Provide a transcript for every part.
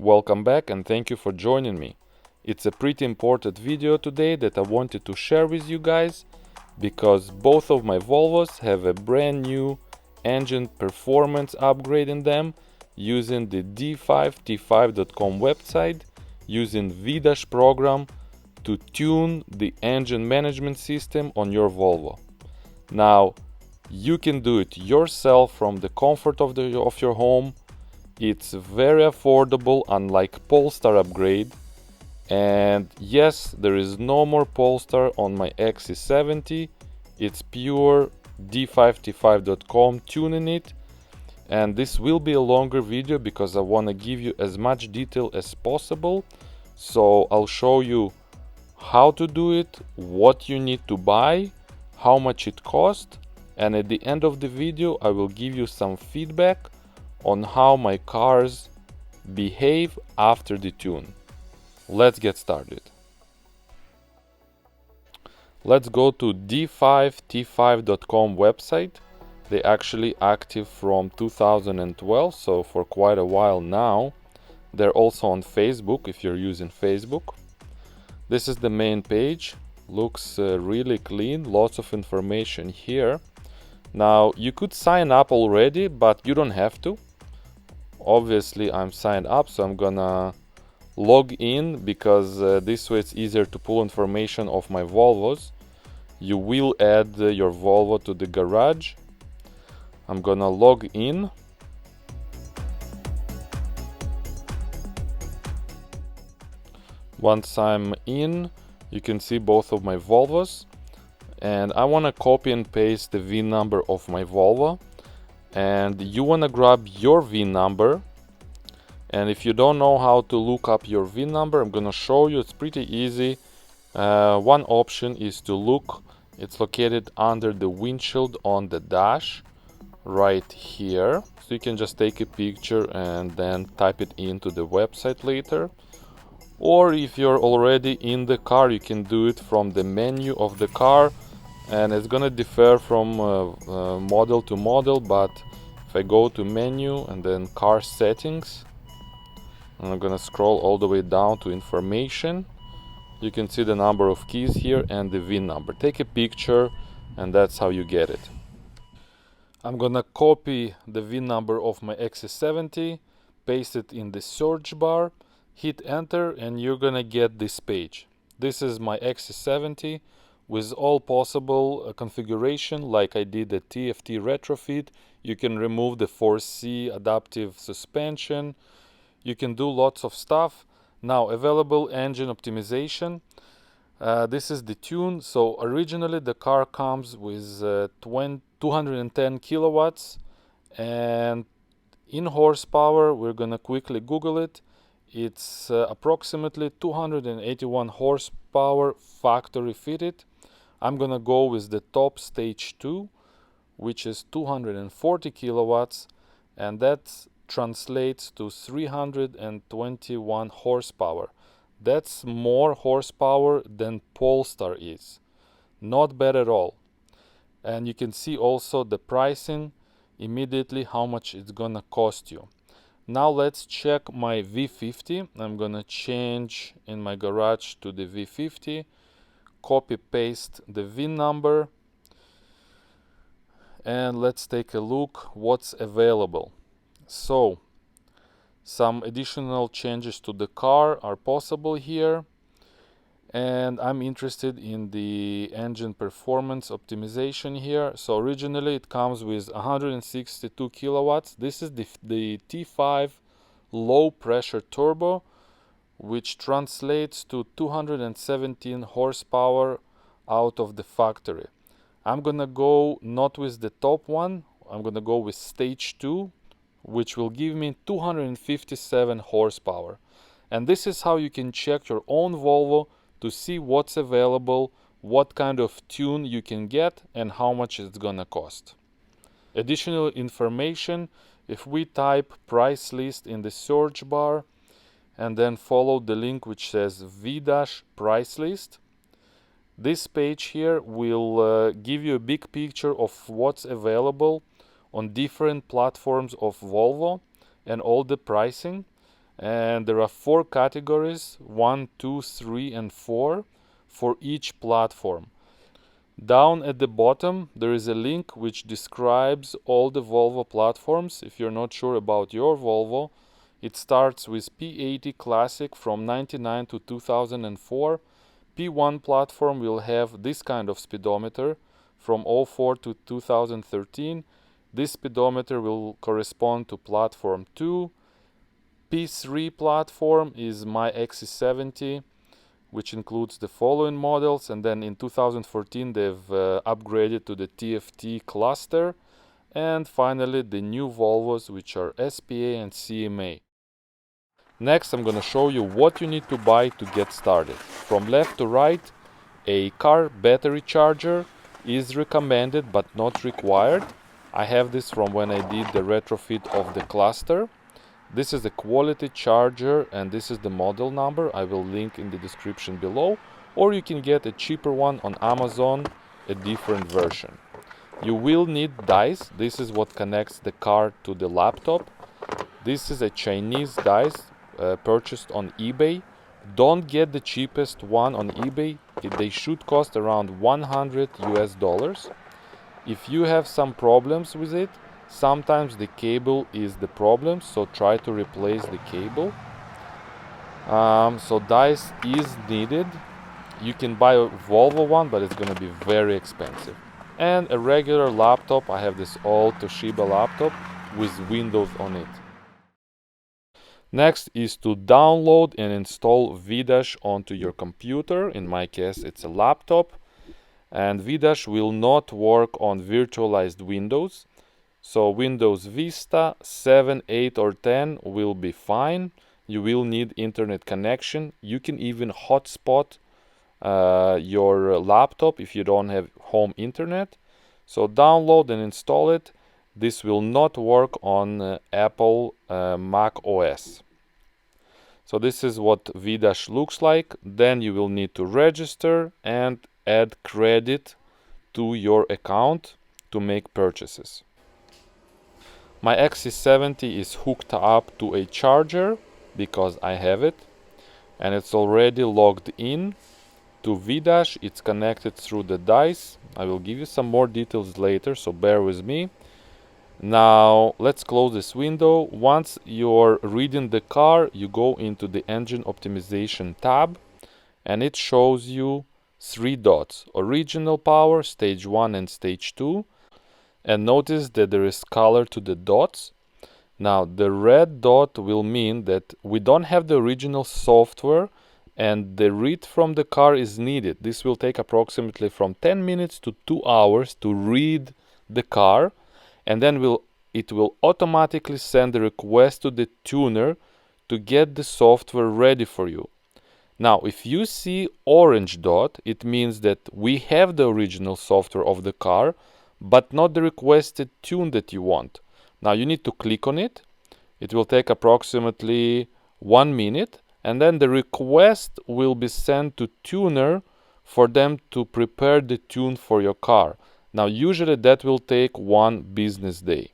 welcome back and thank you for joining me. It's a pretty important video today that I wanted to share with you guys because both of my Volvos have a brand new engine performance upgrade in them using the d5t5.com website using VDASH program to tune the engine management system on your Volvo. Now, you can do it yourself from the comfort of your home. It's very affordable, unlike Polestar upgrade. And yes, there is no more Polestar on my XC70. It's pure d5t5.com tuning it. And this will be a longer video because I want to give you as much detail as possible. So I'll show you how to do it, what you need to buy, how much it costs, and at the end of the video I will give you some feedback on how my cars behave after the tune. Let's get started. Let's go to d5t5.com website. They're actually active from 2012, so for quite a while now. They're also on Facebook if you're using Facebook. This is the main page. Looks really clean, lots of information here. Now you could sign up already, but you don't have to. Obviously I'm signed up, so I'm gonna log in because this way it's easier to pull information of my Volvos. You will add your Volvo to the garage. I'm gonna log in. Once I'm in, you can see both of my Volvos, and I want to copy and paste the VIN number of my Volvo, and you want to grab your VIN number. And if you don't know how to look up your VIN number, I'm gonna show you. It's pretty easy. One option is to look. It's located under the windshield on the dash right here, so you can just take a picture and then type it into the website later. Or if you're already in the car, you can do it from the menu of the car, and it's gonna differ from model to model. But if I go to menu and then car settings, and I'm gonna scroll all the way down to information, you can see the number of keys here and the VIN number. Take a picture and that's how you get it. I'm gonna copy the VIN number of my XC70, paste it in the search bar, hit enter, and you're gonna get this page. This is my XC70 with all possible configuration, like I did the TFT retrofit. You can remove the 4C adaptive suspension. You can do lots of stuff. Now, available engine optimization. This is the tune. So originally the car comes with 210 kilowatts, and in horsepower, we're gonna quickly Google it. It's approximately 281 horsepower factory fitted. I'm gonna go with the top stage 2, which is 240 kilowatts, and that translates to 321 horsepower. That's more horsepower than Polestar is. Not bad at all. And you can see also the pricing immediately, how much it's gonna cost you. Now let's check my V50. I'm gonna change in my garage to the V50, copy paste the VIN number, and let's take a look what's available. So some additional changes to the car are possible here, and I'm interested in the engine performance optimization here. So originally it comes with 162 kilowatts. This is the T5 low pressure turbo, which translates to 217 horsepower out of the factory. I'm gonna go not with the top one, I'm gonna go with stage 2, which will give me 257 horsepower. And this is how you can check your own Volvo to see what's available, what kind of tune you can get, and how much it's gonna cost. Additional information, if we type price list in the search bar and then follow the link which says VDASH price list, this page here will give you a big picture of what's available on different platforms of Volvo and all the pricing. and there are 4 categories, 1, 2, 3, and 4 for each platform. Down at the bottom there is a link which describes all the Volvo platforms. If you're not sure about your Volvo, it starts with P80 Classic from 99 to 2004. P1 platform will have this kind of speedometer from 04 to 2013. This speedometer will correspond to platform 2. P3 platform is my XC70, which includes the following models, and then in 2014 they've upgraded to the TFT cluster, and finally the new Volvos, which are SPA and CMA. Next, I'm gonna show you what you need to buy to get started. From left to right, a car battery charger is recommended but not required. I have this from when I did the retrofit of the cluster. This is a quality charger and this is the model number. I will link in the description below, or you can get a cheaper one on Amazon, a different version. You will need dice. This is what connects the car to the laptop. This is a Chinese dice purchased on eBay. Don't get the cheapest one on eBay. They should cost around $100 US. If you have some problems with it, sometimes the cable is the problem, so try to replace the cable. So dice is needed. You can buy a Volvo one, but it's gonna be very expensive. And a regular laptop. I have this old Toshiba laptop with Windows on it. Next is to download and install VDash onto your computer. In my case, it's a laptop. And VDash will not work on virtualized Windows. So Windows Vista 7, 8 or 10 will be fine. You will need internet connection. You can even hotspot your laptop if you don't have home internet. So download and install it. This will not work on Apple Mac OS. So this is what VDash looks like. Then you will need to register and add credit to your account to make purchases. My XC70 is hooked up to a charger because I have it, and it's already logged in to VDash. It's connected through the dice. I will give you some more details later, so bear with me. Now let's close this window. Once you're reading the car, you go into the engine optimization tab, and it shows you 3 dots: original power, stage 1 and stage 2. And notice that there is color to the dots. Now the red dot will mean that we don't have the original software and the read from the car is needed. This will take approximately from 10 minutes to 2 hours to read the car, and then it will automatically send a request to the tuner to get the software ready for you. Now, if you see orange dot, it means that we have the original software of the car, but not the requested tune that you want. Now you need to click on it. It will take approximately 1 minute, and then the request will be sent to tuner for them to prepare the tune for your car. Now usually that will take 1 business day.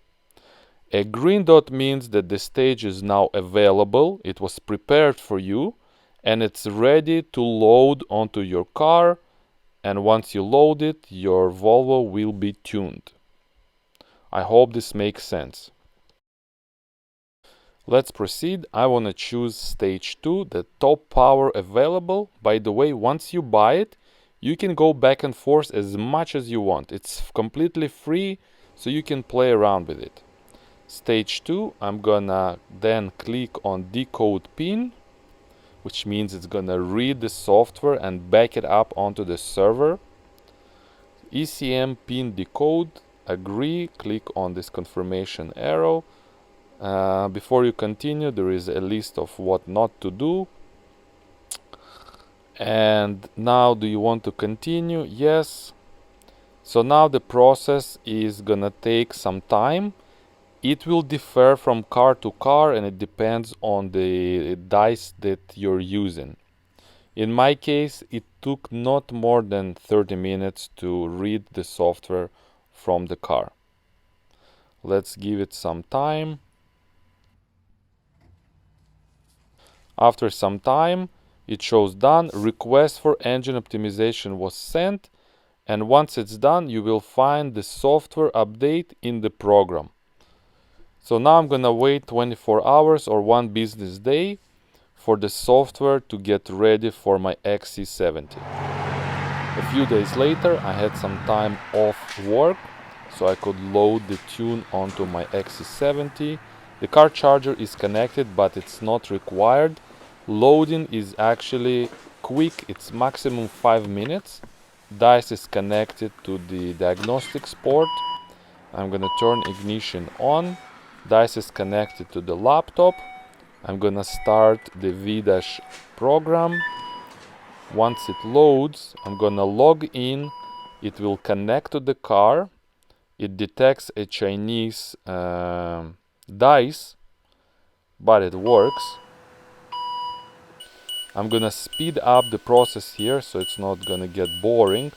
A green dot means that the stage is now available. It was prepared for you and it's ready to load onto your car. And once you load it, your Volvo will be tuned. I hope this makes sense. Let's proceed. I want to choose stage 2, the top power available. By the way, once you buy it, you can go back and forth as much as you want. It's completely free, so you can play around with it. Stage 2, I'm gonna then click on decode pin, which means it's gonna read the software and back it up onto the server. ECM pin decode, agree, click on this confirmation arrow. Before you continue, there is a list of what not to do. And now, do you want to continue? Yes. So now the process is gonna take some time. It will differ from car to car and it depends on the dice that you're using. In my case, it took not more than 30 minutes to read the software from the car. Let's give it some time. After some time, it shows done. Request for engine optimization was sent, and once it's done, you will find the software update in the program. So now I'm gonna wait 24 hours or 1 business day for the software to get ready for my XC70. A few days later, I had some time off work, so I could load the tune onto my XC70. The car charger is connected, but it's not required. Loading is actually quick, it's maximum 5 minutes. DICE is connected to the diagnostics port. I'm gonna turn ignition on. DICE is connected to the laptop. I'm gonna start the V- program. Once it loads, I'm gonna log in. It will connect to the car. It detects a Chinese DICE, but it works. I'm gonna speed up the process here so it's not gonna get boring.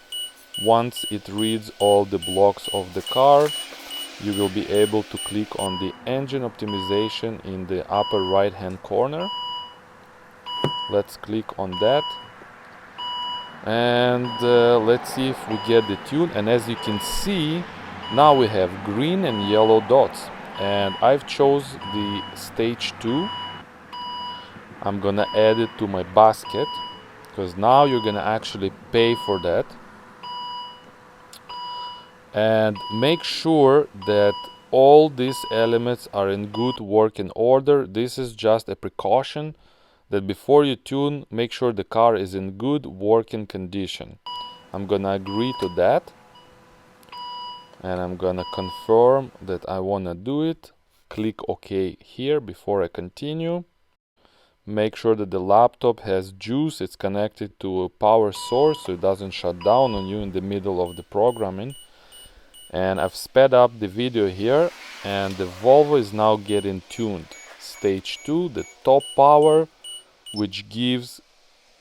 Once it reads all the blocks of the car, you will be able to click on the engine optimization in the upper right hand corner. Let's click on that, and let's see if we get the tune. And as you can see, now we have green and yellow dots, and I've chose the stage 2. I'm gonna add it to my basket, because now you're gonna actually pay for that. And make sure that all these elements are in good working order. This is just a precaution that before you tune, make sure the car is in good working condition. I'm gonna agree to that, and I'm gonna confirm that I wanna do it. Click OK here before I continue. Make sure that the laptop has juice, it's connected to a power source so it doesn't shut down on you in the middle of the programming. And I've sped up the video here, and the Volvo is now getting tuned. Stage 2, the top power, which gives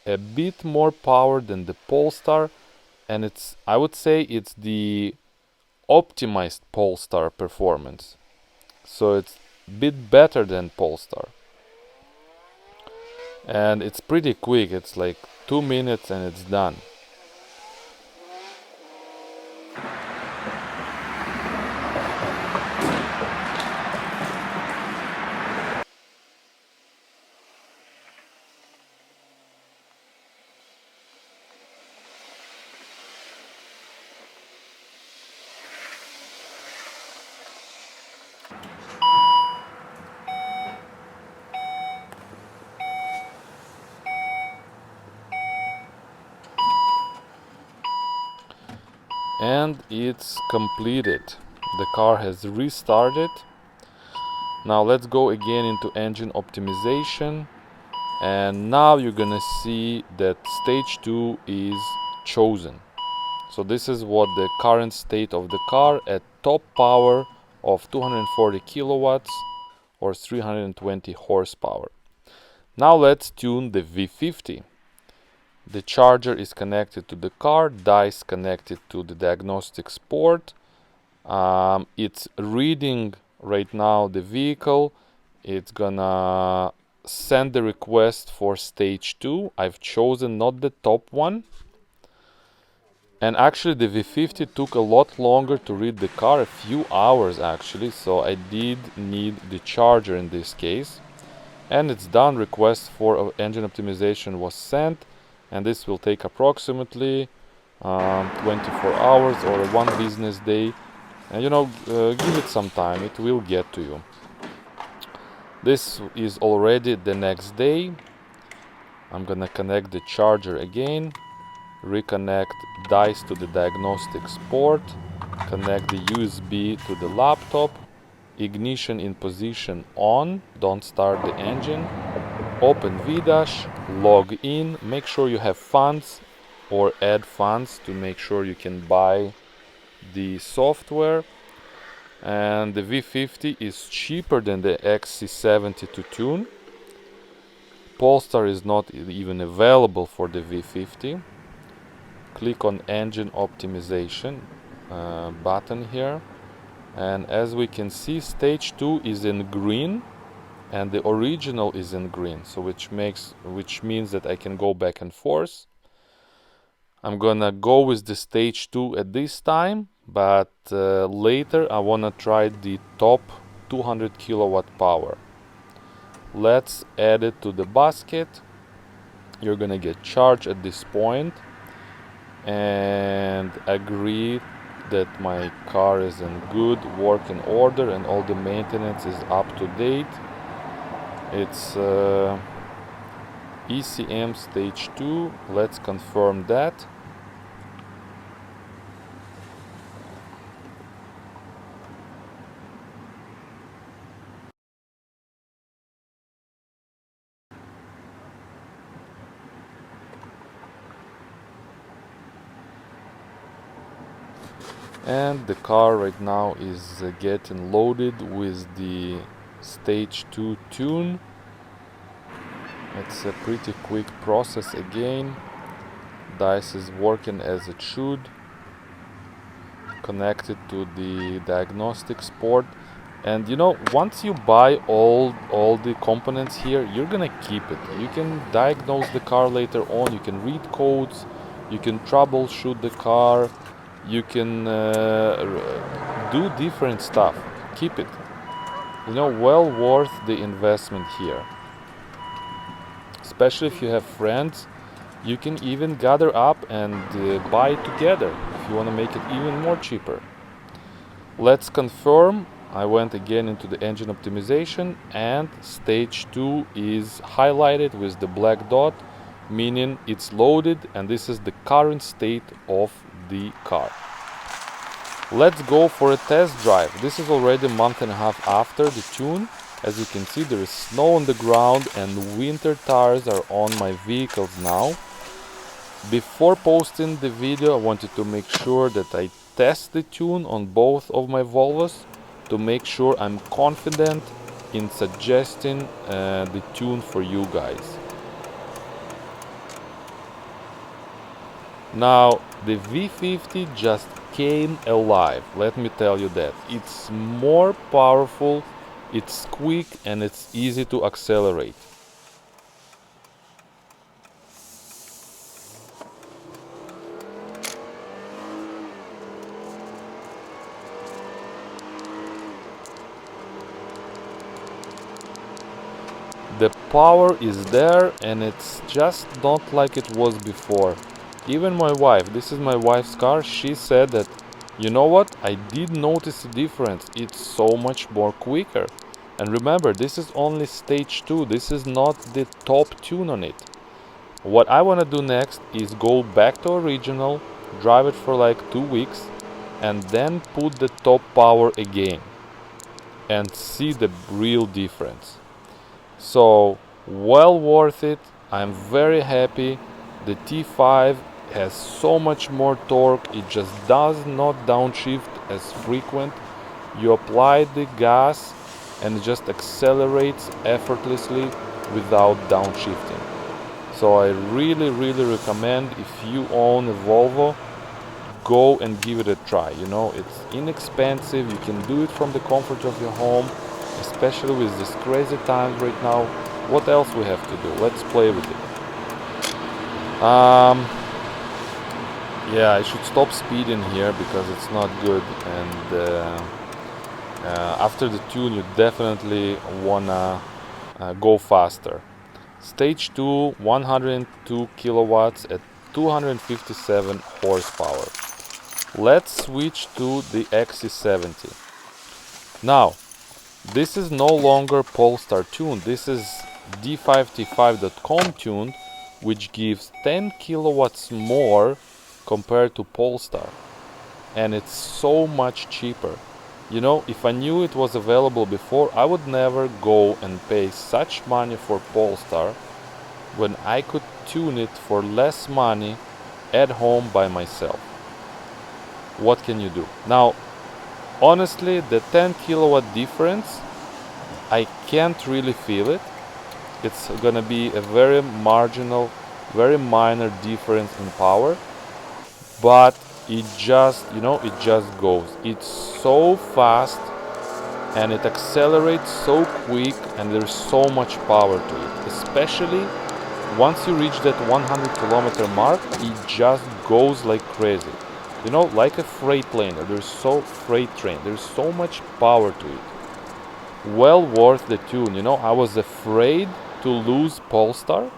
a bit more power than the Polestar, and I would say it's the optimized Polestar performance. So it's a bit better than Polestar. And it's pretty quick, it's like 2 minutes and it's done. And it's completed. The car has restarted. Now let's go again into engine optimization, and now you're gonna see that stage 2 is chosen. So this is what the current state of the car at top power of 240 kilowatts or 320 horsepower. Now let's tune the V50. The charger is connected to the car, DICE connected to the diagnostics port. It's reading right now the vehicle. It's gonna send the request for stage 2. I've chosen not the top one. And actually the V50 took a lot longer to read the car, a few hours actually, so I did need the charger in this case. And it's done. Request for engine optimization was sent, and this will take approximately 24 hours or 1 business day. And give it some time, it will get to you. This is already the next day. I'm gonna connect the charger again, reconnect DICE to the diagnostics port, connect the USB to the laptop, ignition in position on, don't start the engine, open V-Dash, log in, make sure you have funds or add funds to make sure you can buy the software. And the V50 is cheaper than the XC70 to tune. Polestar is not even available for the V50. Click on engine optimization button here, and as we can see, stage 2 is in green and the original is in green, so which means that I can go back and forth. I'm gonna go with the stage 2 at this time, but later I wanna try the top 200 kilowatt power. Let's add it to the basket. You're gonna get charged at this point and agree that my car is in good working order and all the maintenance is up to date. It's ECM stage 2. Let's confirm that. And the car right now is getting loaded with the stage 2 tune. It's a pretty quick process again. DICE is working as it should, connected to the diagnostics port. And you know, once you buy all the components here, you're gonna keep it. You can diagnose the car later on, you can read codes, you can troubleshoot the car, you can do different stuff. Keep it. You know, well worth the investment here. Especially if you have friends, you can even gather up and buy it together if you want to make it even more cheaper. Let's confirm. I went again into the engine optimization, and stage 2 is highlighted with the black dot, meaning it's loaded, and this is the current state of the car. Let's go for a test drive. This is already a month and a half after the tune. As you can see, there is snow on the ground and winter tires are on my vehicles now. Before posting the video, I wanted to make sure that I test the tune on both of my Volvos to make sure I'm confident in suggesting the tune for you guys. Now, the V50 just came alive, let me tell you that. It's more powerful, it's quick, and it's easy to accelerate. The power is there, and it's just not like it was before. Even my wife, this is my wife's car, she said that, you know what, I did notice a difference, it's so much more quicker. And remember, this is only stage 2, this is not the top tune on it. What I want to do next is go back to original, drive it for like 2 weeks, and then put the top power again and see the real difference. So, well worth it, I'm very happy. The T5 has so much more torque, it just does not downshift as frequent. You apply the gas and it just accelerates effortlessly without downshifting. So I really recommend, if you own a Volvo, go and give it a try. You know, it's inexpensive, you can do it from the comfort of your home, especially with this crazy times right now. What else we have to do? Let's play with it. Yeah, I should stop speeding here because it's not good, and after the tune you definitely wanna go faster. Stage 2, 102 kilowatts at 257 horsepower. Let's switch to the XC70. Now, this is no longer Polestar tuned, this is D5T5.com tuned, which gives 10 kilowatts more compared to Polestar, and it's so much cheaper. You know, if I knew it was available before, I would never go and pay such money for Polestar when I could tune it for less money at home by myself. What can you do? Now, honestly, the 10 kilowatt difference, I can't really feel it. It's gonna be a very marginal, very minor difference in power, but it just, you know, it just goes. It's so fast, and it accelerates so quick, and there's so much power to it. Especially once you reach that 100-kilometer mark, it just goes like crazy. You know, like a freight train. There's so much power to it. Well worth the tune. You know, I was afraid to lose Polestar.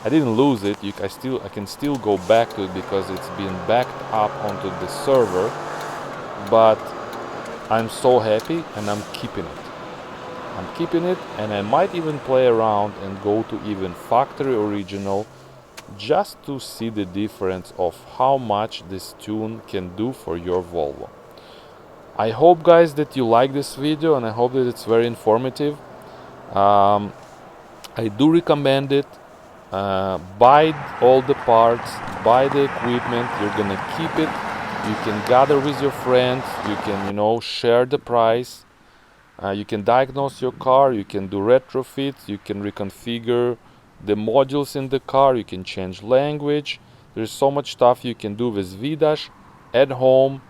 I didn't lose it. I can still go back to it because it's been backed up onto the server. But I'm so happy, and I'm keeping it. And I might even play around and go to even factory original, just to see the difference of how much this tune can do for your Volvo. I hope, guys, that you like this video, and I hope that it's very informative. I do recommend it. Buy all the parts, buy the equipment. You're gonna keep it. You can gather with your friends. You can, you know, share the price. You can diagnose your car. You can do retrofits. You can reconfigure the modules in the car. You can change language. There's so much stuff you can do with VDash at home,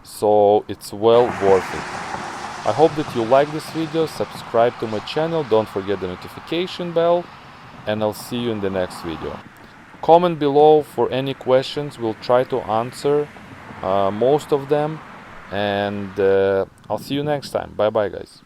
so it's well worth it. I hope that you like this video. Subscribe to my channel. Don't forget the notification bell, and I'll see you in the next video. Comment below for any questions. We'll try to answer most of them, and I'll see you next time. Bye bye, guys.